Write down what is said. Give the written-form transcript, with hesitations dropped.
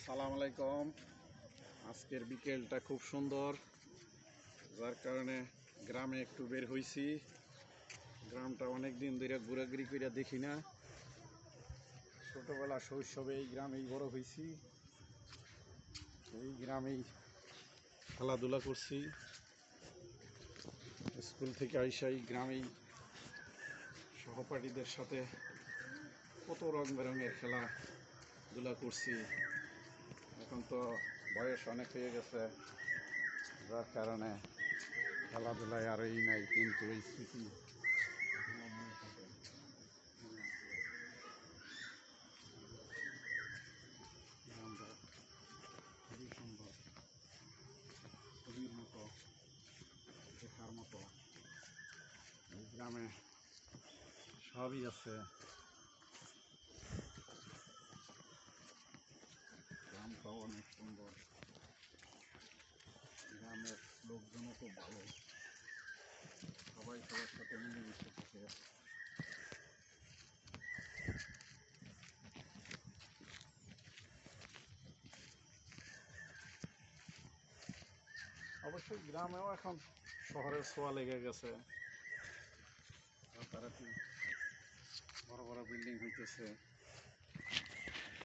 আসসালামু আলাইকুম। আজকের বিকেলটা খুব সুন্দর, যার কারণে গ্রামে একটু বের হইছি। গ্রামটা অনেক দিন ধরে ঘোরাঘুরি করে দেখি না। ছোটোবেলা শৈশবে এই গ্রামেই বড় হয়েছি, এই গ্রামেই খেলাধুলা করছি। স্কুল থেকে আইসাই গ্রামেই সহপাঠীদের সাথে কত রং বেরঙের খেলাধুলা করছি। এখন তো বয়স অনেক হয়ে গেছে, যার কারণে খেলাধুলায় আর এই নাই, কিন্তু এই স্মৃতি মনে থাকে। গ্রামটা খুবই সুন্দর, ছবির মতো, দেখার মতো। এই গ্রামে সবই আছে। গ্রামটাও অনেক সুন্দর, গ্রামের লোকজনও খুব ভালো, সবাই সবার সাথে মিলেমিশে থাকে। অবশ্যই গ্রামেও এখন শহরের ছোঁয়া লেগে গেছে, রাতারাতি বড় বড় বিল্ডিং হইতেছে।